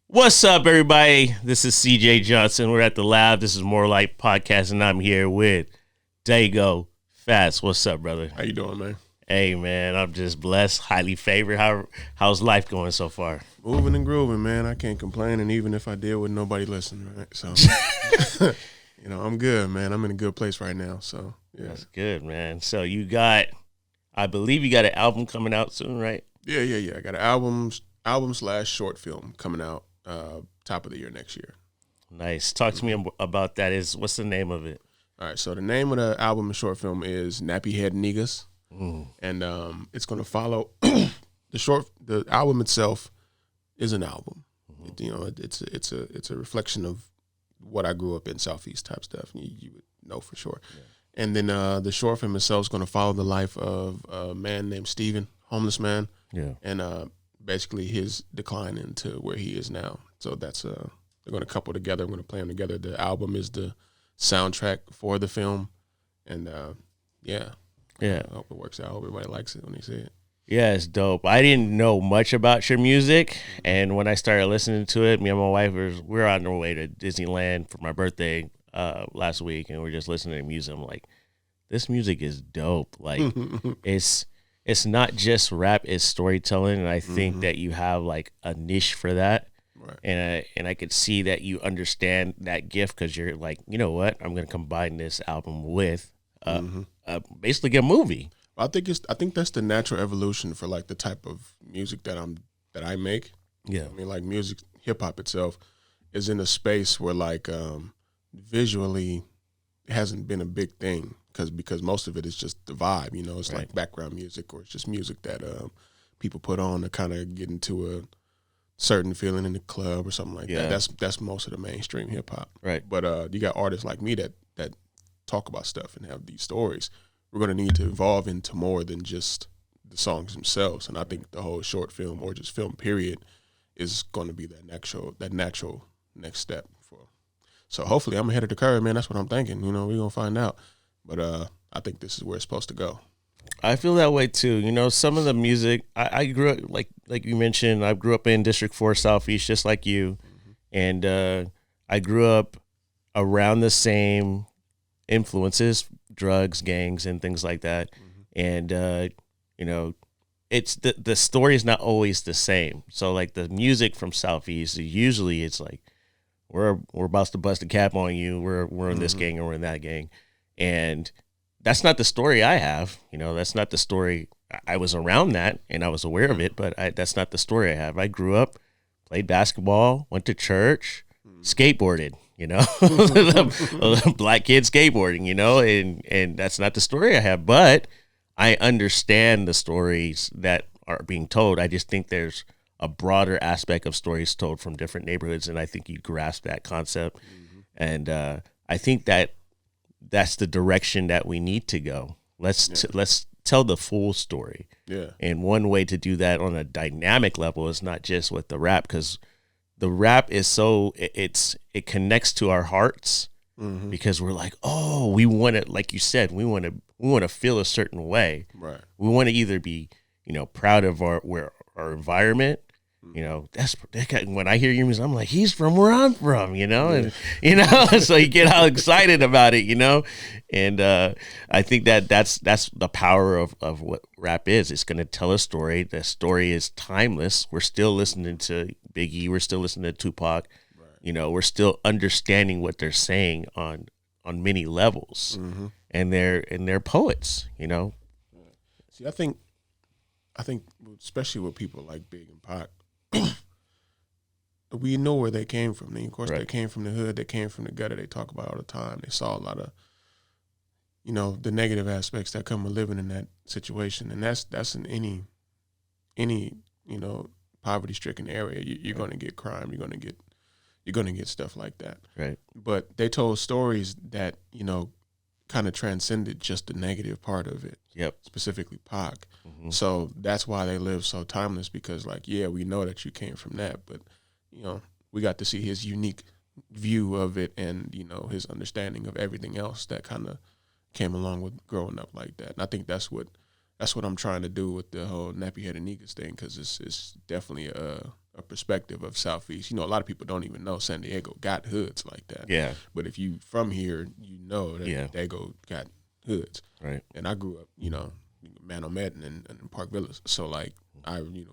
What's up, everybody? This is CJ Johnson. We're at the lab. This is More Like Podcast, and I'm here with Daygo Fatts. What's up, brother? How you doing, man? Hey, man, I'm just blessed, highly favored. How's life going so far? Moving and grooving, man. I can't complain, and even if I did, would nobody listen, right? So, I'm good, man. I'm in a good place right now. So, yeah, That's good, man. So I believe you got an album coming out soon, right? yeah. I got an album/short film coming out top of the year next year. Nice. Talk to me about that. What's the name of it? All right, so the name of the album and short film is Nappy Head Niggas, and it's going to follow the album itself is an album. It's a reflection of what I grew up in, Southeast type stuff. You would know for sure. Yeah. And then the short film itself is going to follow the life of a man named Steven, homeless man. Yeah. And basically his decline into where he is now. So that's they're going to couple together. I'm going to play them together. The album is the soundtrack for the film, and yeah. I hope it works out. I hope everybody likes it when they see it. Yeah, it's dope. I didn't know much about your music, and when I started listening to it, me and my wife we were on our way to Disneyland for my birthday last week, and we are just listening to music. I'm like, this music is dope. Like, it's not just rap; it's storytelling, and I think that you have like a niche for that. Right. And I could see that you understand that gift because you're like, you know what? I'm going to combine this album with basically a movie. I think that's the natural evolution for like the type of music that I make. Yeah, I mean, like music, hip hop itself is in a space where like visually it hasn't been a big thing because most of it is just the vibe. It's right. like background music or it's just music that people put on to kind of get into a certain feeling in the club or something like that. That's most of the mainstream hip hop. Right. But you got artists like me that talk about stuff and have these stories. We're going to need to evolve into more than just the songs themselves. And I think the whole short film or just film period is going to be that natural next step for. So hopefully I'm ahead of the curve, man. That's what I'm thinking. We're going to find out. But I think this is where it's supposed to go. I feel that way too. Some of the music I grew up like you mentioned. I grew up in District 4 Southeast, just like you, and I grew up around the same influences, drugs, gangs, and things like that. And it's the story is not always the same. So like the music from Southeast, usually it's like we're about to bust a cap on you. We're in this gang or we're in that gang, and that's not the story I have. That's not the story. I was around that and I was aware of it, but that's not the story I have. I grew up, played basketball, went to church, skateboarded, black kid skateboarding, and that's not the story I have, but I understand the stories that are being told. I just think there's a broader aspect of stories told from different neighborhoods, and I think you grasp that concept. And I think that's the direction that we need to go. Let's tell the full story. Yeah. And one way to do that on a dynamic level is not just with the rap, because the rap is it connects to our hearts because we're like, oh, we want to, like you said, we want to feel a certain way. Right. We want to either be, proud of our environment. That's when I hear your music, I'm like, he's from where I'm from, and so you get all excited about it, and I think that's the power of what rap is. It's going to tell a story. The story is timeless. We're still listening to Biggie. We're still listening to Tupac. Right. We're still understanding what they're saying on many levels, and they're poets. See, I think especially with people like Big and Pac. We know where they came from. Of course, They came from the hood. They came from the gutter. They talk about it all the time. They saw a lot of, the negative aspects that come with living in that situation, and that's in any poverty-stricken area. You're going to get crime. You're going to get stuff like that. Right. But they told stories that kind of transcended just the negative part of it. Yep. Specifically Pac. So that's why they live so timeless, because we know that you came from that, but we got to see his unique view of it and his understanding of everything else that kind of came along with growing up like that. And I think that's what I'm trying to do with the whole nappy headed niggas thing, because it's definitely a a perspective of Southeast. You know, a lot of people don't even know San Diego got hoods like that. Yeah. But if you from here, you know that Daygo got hoods. Right. And I grew up, you know, Manomet and Park Villas. So like we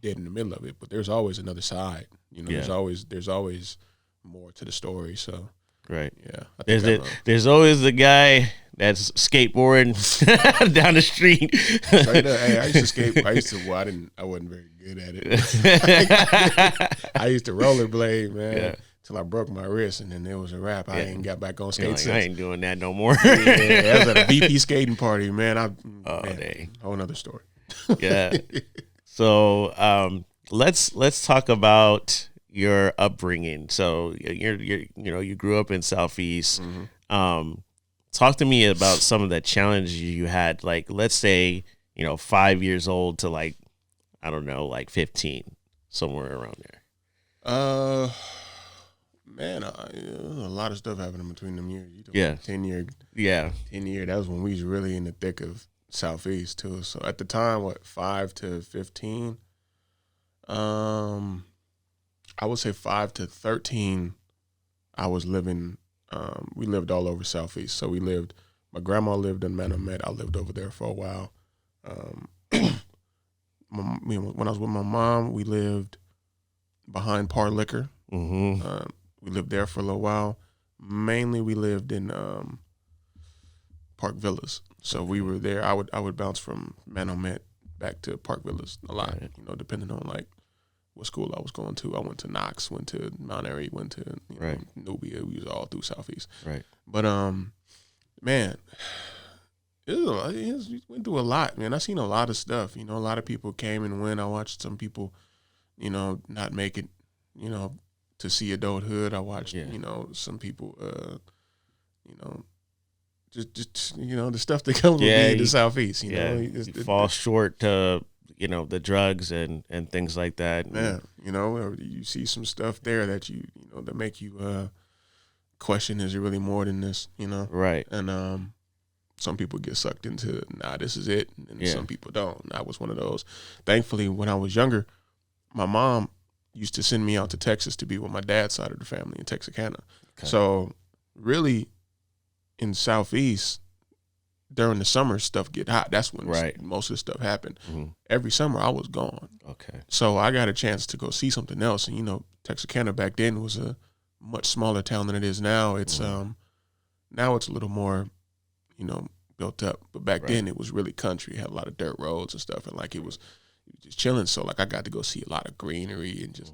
dead in the middle of it. But there's always another side. You know, there's always more to the story. So right. Yeah. I think there's always the guy that's skateboarding down the street. Straight up. Hey, I used to skate. I wasn't very good at it. I used to rollerblade, man, till I broke my wrist, and then there was a wrap. I ain't got back on skate since. I ain't doing that no more. I was at a VP skating party, man. Dang. Whole nother story. Yeah. So let's talk about your upbringing. So you grew up in Southeast. Mm-hmm. Talk to me about some of the challenges you had. Like, let's say 5 years old to like, I don't know, like 15, somewhere around there. Man, a lot of stuff happened in between them years. 10 year. Yeah. 10 year. That was when we was really in the thick of Southeast too. So at the time, 5 to 15. I would say 5 to 13. I was living. We lived all over Southeast. So my grandma lived in Manomet. I lived over there for a while. When I was with my mom, we lived behind Par Liquor. Mm-hmm. We lived there for a little while. Mainly, we lived in Park Villas. So we were there. I would bounce from Manomet back to Park Villas a lot. Right. Depending on like what school I was going to. I went to Knox, went to Mount Airy, went to Nubia. We was all through Southeast. Right. But man, we went through a lot, man. I seen a lot of stuff. A lot of people came and went. I watched some people, not make it, to see adulthood. I watched, some people, just the stuff that comes with being in the Southeast. You fall short to the drugs and things like that. Yeah, you see some stuff there that that make you question: is it really more than this? Right. And some people get sucked into, this is it, and some people don't. I was one of those. Thankfully, when I was younger, my mom used to send me out to Texas to be with my dad's side of the family in Texarkana. Okay. So really, in Southeast, during the summer, stuff get hot. That's when most of the stuff happened. Mm-hmm. Every summer, I was gone. Okay. So I got a chance to go see something else. And, Texarkana back then was a much smaller town than it is now. It's now it's a little more, built up. But back then, it was really country. It had a lot of dirt roads and stuff. And, like, it was just chilling. So, like, I got to go see a lot of greenery and just,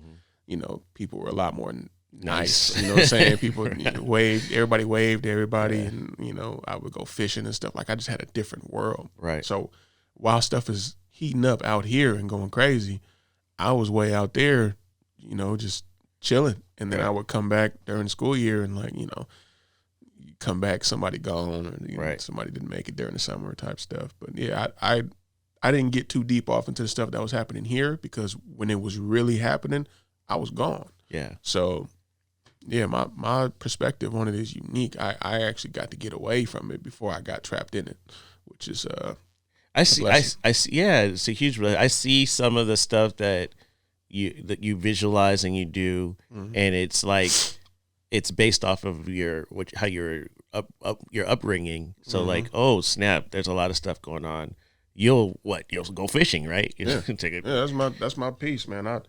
people were a lot more nice. You know what I'm saying? People waved. Everybody waved to everybody. Yeah. And, I would go fishing and stuff. Like, I just had a different world. Right. So, while stuff is heating up out here and going crazy, I was way out there, just chilling. And then I would come back during the school year and, like, come back, somebody gone, or somebody didn't make it during the summer type stuff. But yeah, I didn't get too deep off into the stuff that was happening here because when it was really happening, I was gone. Yeah. So yeah, my perspective on it is unique. I actually got to get away from it before I got trapped in it, which is I see. Yeah, it's a huge. I see some of the stuff that you visualize and you do, and it's like. It's based off of your upbringing. So like, oh snap, there's a lot of stuff going on. You'll go fishing, right? That's my piece, man. I'll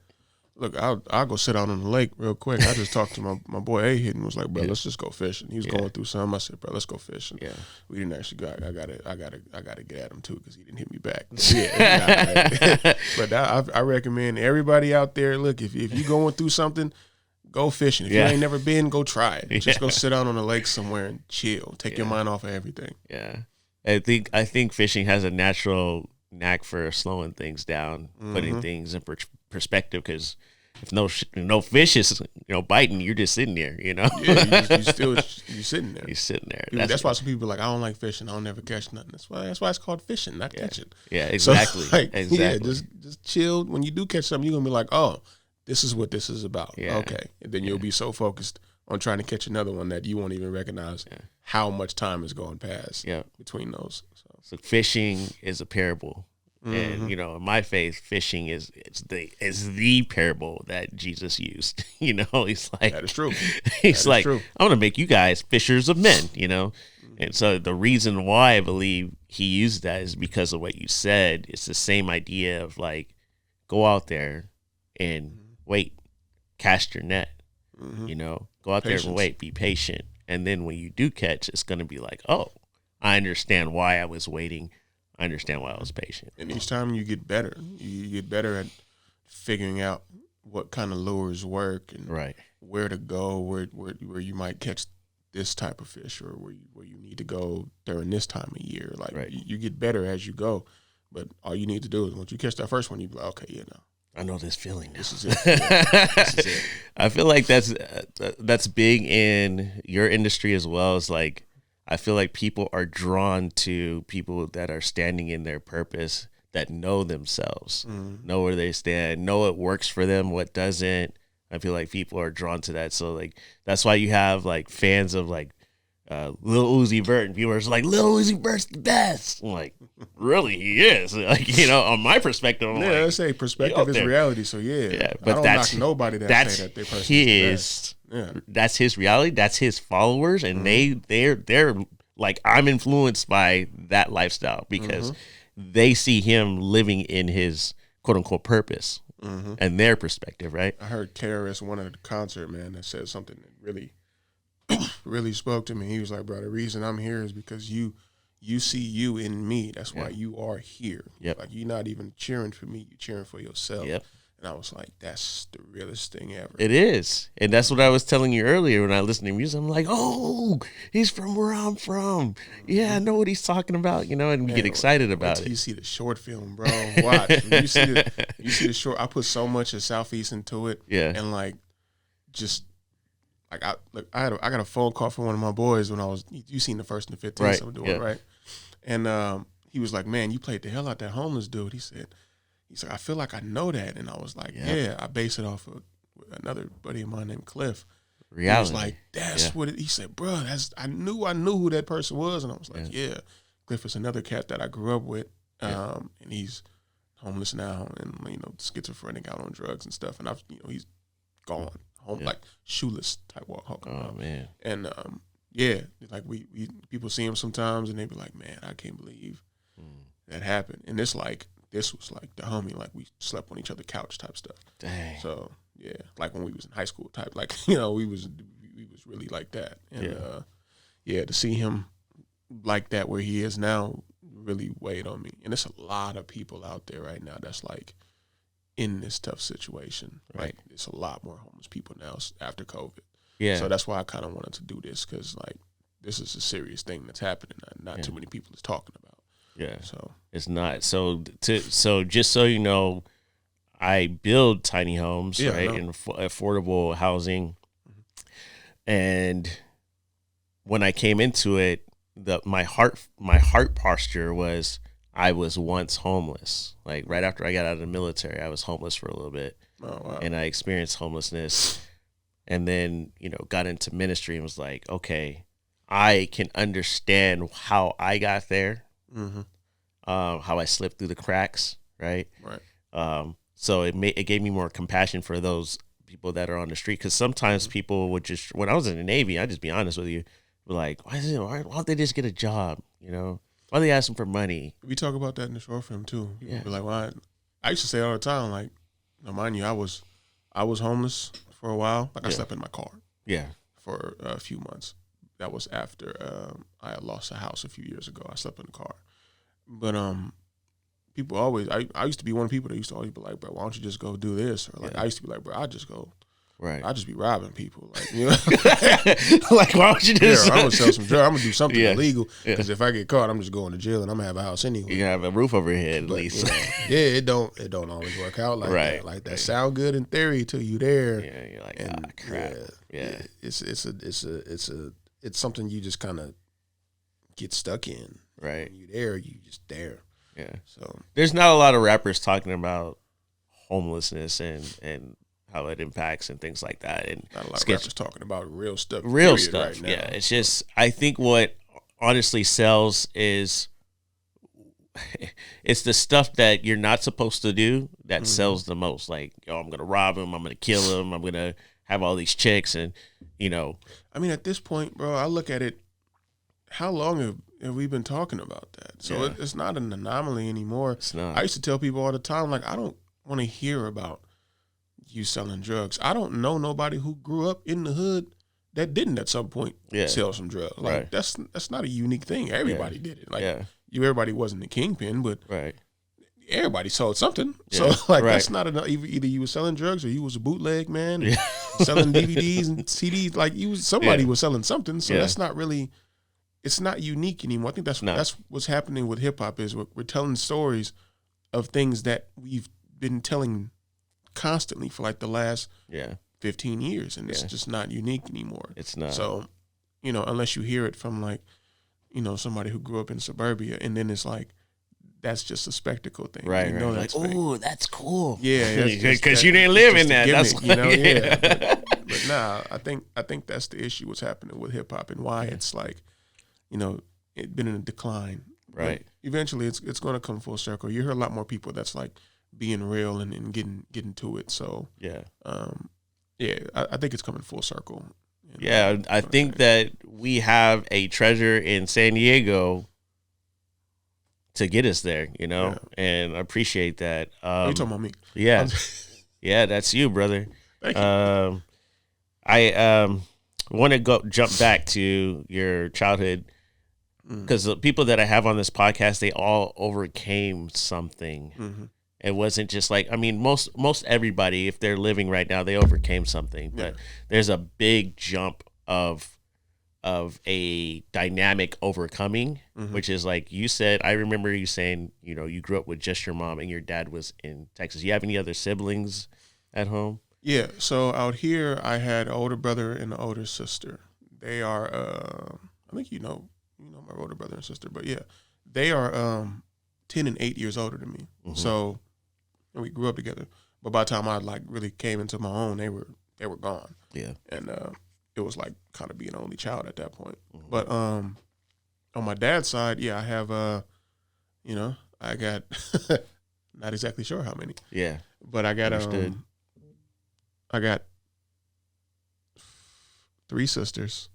go sit out on the lake real quick. I just talked to my boy A-Hit and was like, bro, let's just go fishing. He was going through something. I said, bro, let's go fishing. Yeah. We didn't actually go. I gotta get at him too because he didn't hit me back. But I recommend everybody out there. Look, if you're going through something. Go fishing. If you ain't never been, go try it. Just go sit out on a lake somewhere and chill. Take your mind off of everything. Yeah, I think fishing has a natural knack for slowing things down, putting things in perspective. Because if no fish is biting, you're just sitting there. Yeah, you're sitting there. You're sitting there. That's why some people are like, I don't like fishing. I don't never catch nothing. That's why it's called fishing, not catching. Yeah, exactly. So, exactly. Yeah, just chill. When you do catch something, you're gonna be like, oh. This is what this is about. Yeah. Okay. And then you'll be so focused on trying to catch another one that you won't even recognize how much time is going past between those. So fishing is a parable. And in my faith, fishing is the parable that Jesus used. He's like, that is true. He's like, true. I'm gonna make you guys fishers of men. And so the reason why I believe he used that is because of what you said. It's the same idea of like, go out there and wait, cast your net. Go out there and wait, be patient, and then when you do catch, it's gonna be like, oh, I understand why I was waiting. I understand why I was patient. And each time you get better. You get better at figuring out what kind of lures work and where to go, where you might catch this type of fish, or where you need to go during this time of year. Like you get better as you go. But all you need to do is once you catch that first one, you be like, okay, I know this feeling now. This is it. This is it. I feel like that's big in your industry as well. It's like, I feel like people are drawn to people that are standing in their purpose, that know themselves, know where they stand, know what works for them, what doesn't. I feel like people are drawn to that. So like, that's why you have like fans of like Lil Uzi Vert, and people are just like, Lil Uzi Vert's the best. I'm like, really, he is. Like, on my perspective, I'm I say perspective is reality. So but I don't knock nobody that say that they person is that's his reality. That's his followers, and they're like, I'm influenced by that lifestyle because they see him living in his quote unquote purpose and their perspective, right? I heard KRS One at a concert, man, that said something that really, really spoke to me. He was like, bro, the reason I'm here is because you see you in me. That's why you are here. Yep. Like, you're not even cheering for me, you're cheering for yourself. Yep. And I was like, that's the realest thing ever. It is. And that's what I was telling you earlier when I listened to music. I'm like, oh, he's from where I'm from. Yeah, I know what he's talking about, and we get excited about it. You see the short film, bro. Watch. you see the short. I put so much of Southeast into it. Yeah. And like, just like I got a phone call from one of my boys when I was, you seen the first and the 15th, right. So I'm doing right. And he was like, man, you played the hell out that homeless dude. He's like, I feel like I know that. And I was like, yeah, I base it off of another buddy of mine named Cliff. Reality. He was like, that's what he said, bro, I knew who that person was. And I was like, yeah. Cliff is another cat that I grew up with. And he's homeless now and, schizophrenic, out on drugs and stuff. And he's gone home, like shoeless type walk. Oh, man. And like we people see him sometimes and they be like, man, I can't believe that happened. And it's like, this was like the homie, like we slept on each other's couch type stuff. Dang. So like when we was in high school type, like we was really like that. And to see him like that where he is now really weighed on me. And there's a lot of people out there right now that's like in this tough situation. Right. Like there's a lot more homeless people now after COVID. Yeah. So that's why I kind of wanted to do this, because like this is a serious thing that's happening. Not too many people is talking about. Yeah. So it's not. So just so you know, I build tiny homes, right, and affordable housing. And when I came into it, my heart posture was, I was once homeless. Like right after I got out of the military, I was homeless for a little bit. Oh, wow. And I experienced homelessness, and then got into ministry and was like, okay, I can understand how I got there. How I slipped through the cracks, right? So it gave me more compassion for those people that are on the street, because sometimes people would just, when I was in the Navy, I'll just be honest with you, were like, why don't they just get a job? Why are they asking for money? We talk about that in the short film too. Yeah. Be like, well, I used to say all the time, like, mind you, I was homeless for a while. Like I slept in my car. Yeah. For a few months. That was after I had lost a house a few years ago. I slept in the car. But people always, I used to be one of the people that used to always be like, bro, why don't you just go do this? Or like, I used to be like, bro, I'll just go. Right. I'll just be robbing people. Like, like, why don't you just? I'm going to sell some drugs. I'm going to do something illegal. Because if I get caught, I'm just going to jail and I'm going to have a house anyway. You have a roof over your head at least. It don't always work out like that. Like that sound good in theory till you there. Yeah, you're like, crap. Yeah. It's something you just kind of get stuck in. Right. When you're there, you just there. Yeah. So there's not a lot of rappers talking about homelessness and how it impacts and things like that. And not a lot of rappers talking about real stuff. Right now. Yeah. It's just, I think what honestly sells is it's the stuff that you're not supposed to do that Mhm. sells the most. Like, yo, I'm gonna rob him, I'm gonna kill him, I'm gonna have all these chicks, and you know, I mean, at this point, bro, I look at it. How long have we been talking about that? So Yeah. it's not an anomaly anymore. it's not. I used to tell people all the time, like, I don't want to hear about you selling drugs. I don't know nobody who grew up in the hood that didn't at some point Yeah. sell some drugs. Like Right. that's not a unique thing. Everybody did it. Like Yeah. everybody wasn't the kingpin, but Right. everybody sold something. Yeah, So like right. that's not enough. Either you was selling drugs or you was a bootleg man, and Yeah. selling DVDs and CDs. Like somebody Yeah. was selling something. So Yeah. that's not really. It's not unique anymore. I think that's what's happening with hip hop is we're telling stories of things that we've been telling constantly for like the last 15 years, and it's just not unique anymore. It's not. So, unless you hear it from like, somebody who grew up in suburbia, and then it's like that's just a spectacle thing, Right? You know, Like, oh, that's cool. Yeah, because you didn't live in that. Gimmick, That's yeah. But nah, I think that's the issue. What's happening with hip hop and why it's like, it's been in a decline. Right. But eventually, it's going to come full circle. You hear a lot more people that's like being real and getting to it. So I think it's coming full circle. Yeah, I think that we have a treasure in San Diego to get us there, and I appreciate that. Are you talking about me? Yeah, yeah, that's you, brother. Thank you. I want to jump back to your childhood because the people that I have on this podcast, they all overcame something. Mm-hmm. It wasn't just like, I mean, most everybody, if they're living right now, they overcame something. But there's a big jump of a dynamic overcoming, which is like you said. I remember you saying, you grew up with just your mom and your dad was in Texas. You have any other siblings at home? Yeah. So out here, I had an older brother and an older sister. They are, I think my older brother and sister, but yeah, they are 10 and 8 years older than me. Mm-hmm. So we grew up together. But by the time I like really came into my own, they were gone. Yeah. And it was like kind of being an only child at that point. Mm-hmm. But on my dad's side, I have I got not exactly sure how many. Yeah. But I got I got 3 sisters,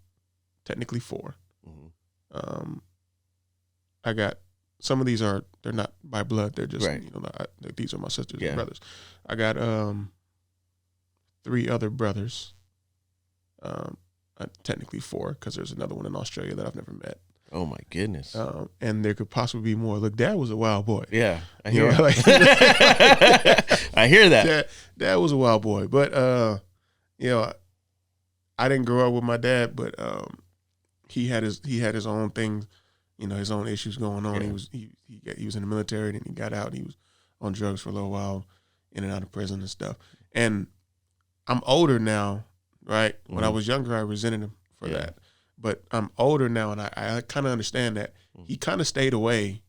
technically 4. Mm-hmm. I got some of these they're not by blood. They're just right. These are my sisters and brothers. I got 3 other brothers. Technically 4 because there's another one in Australia that I've never met. Oh my goodness! And there could possibly be more. Look, Dad was a wild boy. Yeah, I hear. I hear that. Dad was a wild boy, but I didn't grow up with my dad, but he had his own thing, his own issues going on. Yeah. He was in the military, and he got out. And he was on drugs for a little while, in and out of prison and stuff. And I'm older now, right? Mm-hmm. When I was younger, I resented him for that. But I'm older now, and I kind of understand that he kind of stayed away,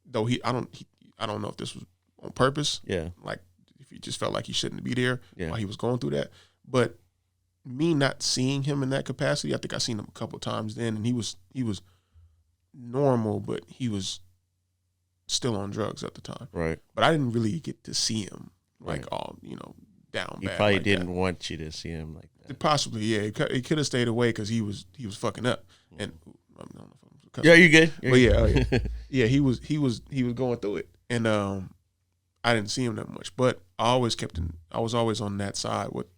though I don't know if this was on purpose. Yeah. Like if he just felt like he shouldn't be there while he was going through that. But me not seeing him in that capacity, I think I seen him a couple of times then, and he was normal, but he was still on drugs at the time. Right. But I didn't really get to see him like all down he bad. He probably didn't want you to see him like that. Possibly, yeah. He could have stayed away because he was fucking up. And I don't know if I'm you're good. Yeah, he was going through it, and I didn't see him that much. But I was always on that side with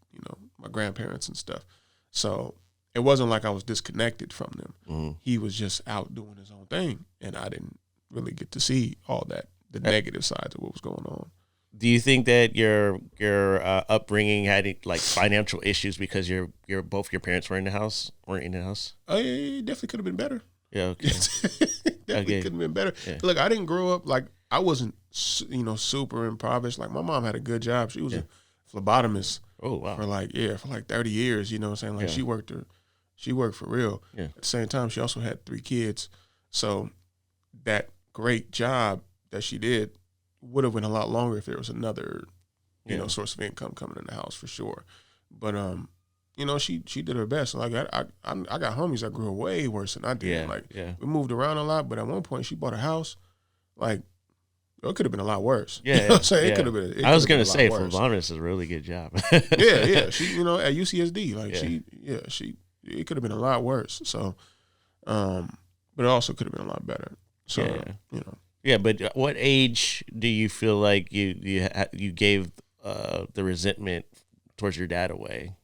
my grandparents and stuff. So it wasn't like I was disconnected from them. Mm-hmm. He was just out doing his own thing, and I didn't really get to see all that, the negative sides of what was going on. Do you think that your upbringing had like financial issues because both your parents weren't in the house? It definitely could have been better. Yeah, okay. Definitely could have been better. Yeah. Look, I didn't grow up like I wasn't super impoverished. Like my mom had a good job. She was a phlebotomist. Oh wow. For like 30 years. You know what I'm saying? Like she worked for real. Yeah. At the same time, she also had 3 kids. So that great job that she did would have went a lot longer if there was another, source of income coming in the house for sure. But she did her best. Like I got homies that grew up way worse than I did. We moved around a lot, but at one point she bought a house. Like It could have been a lot worse. Yeah, you know what I'm saying? It could have been. I was gonna say, Flavonus is a really good job. yeah. She, at UCSD, like Yeah. it could have been a lot worse. So, but it also could have been a lot better. So, Yeah, but what age do you feel like you gave the resentment towards your dad away?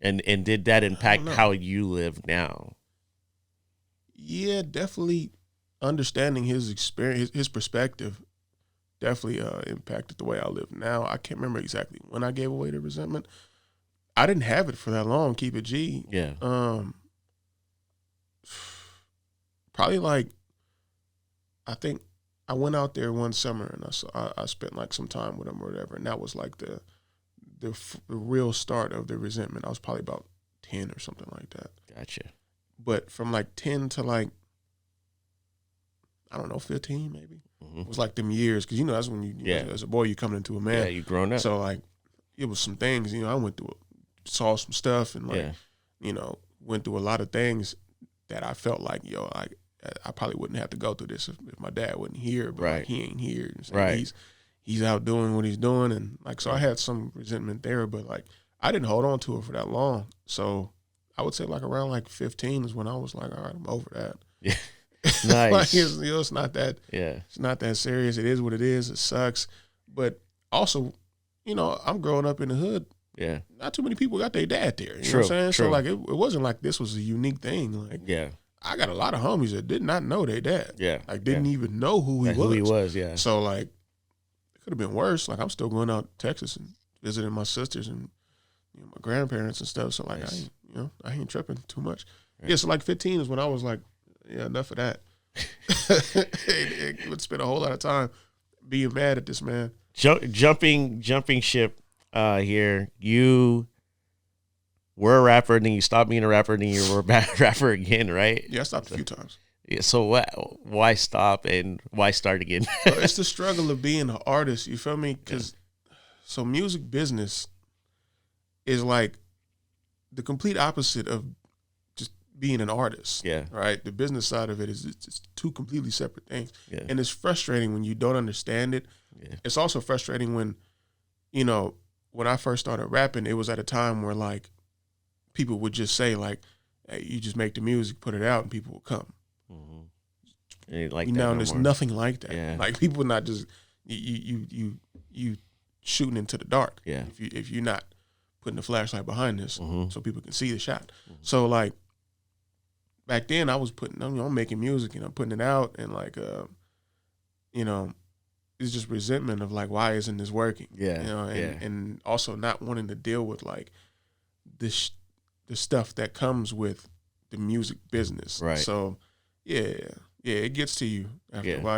And did that impact how you live now? Yeah, definitely. Understanding his experience, his perspective, definitely impacted the way I live now. I can't remember exactly when I gave away the resentment. I didn't have it for that long. Keep it G. Yeah. Probably like, I think I went out there one summer and I spent like some time with him or whatever, and that was like the real start of the resentment. I was probably about 10 or something like that. Gotcha. But from like 10 to like, I don't know, 15 maybe. It was like them years, because that's when you as a boy, you coming into a man. Yeah, you grown up. So like, it was some things, I went through, saw some stuff, and like, went through a lot of things that I felt like, I probably wouldn't have to go through this if my dad wasn't here, but like, he ain't here. So right. He's out doing what he's doing, and like, so I had some resentment there, but like, I didn't hold on to it for that long. So I would say like around like 15 is when I was like, all right, I'm over that. Yeah. Nice. Like, it's not that. Yeah. It's not that serious. It is what it is. It sucks. But also, I'm growing up in the hood. Yeah. Not too many people got their dad there. You know what I'm saying? True. So like, it wasn't like this was a unique thing. Like, I got a lot of homies that did not know their dad. Yeah. Like, didn't even know who he was. Who he was. Yeah. So like, it could have been worse. Like, I'm still going out to Texas and visiting my sisters and my grandparents and stuff. So like, I ain't tripping too much. Right. Yeah. So like 15 is when I was like, yeah, enough of that. It would spend a whole lot of time being mad at this man. Jumping ship here. You were a rapper, and then you stopped being a rapper, and then you were a rapper again, right? Yeah, I stopped a few times. Yeah. So why stop and why start again? Well, it's the struggle of being an artist. You feel me? Because so music business is like the complete opposite of being an artist. Yeah. Right? The business side of it is it's two completely separate things. Yeah. And it's frustrating when you don't understand it. Yeah. It's also frustrating when, when I first started rapping, it was at a time where like people would just say like, hey, you just make the music, put it out, and people will come. Mm-hmm. Ain't like that there's nothing like that. Yeah. Like, people not just you shooting into the dark. Yeah. If you're not putting the flashlight behind this, so people can see the shot. So like, back then I was I'm making music and I'm putting it out, and like, it's just resentment of like, why isn't this working? Yeah. And also not wanting to deal with like the stuff that comes with the music business. Right. So yeah, it gets to you after a while.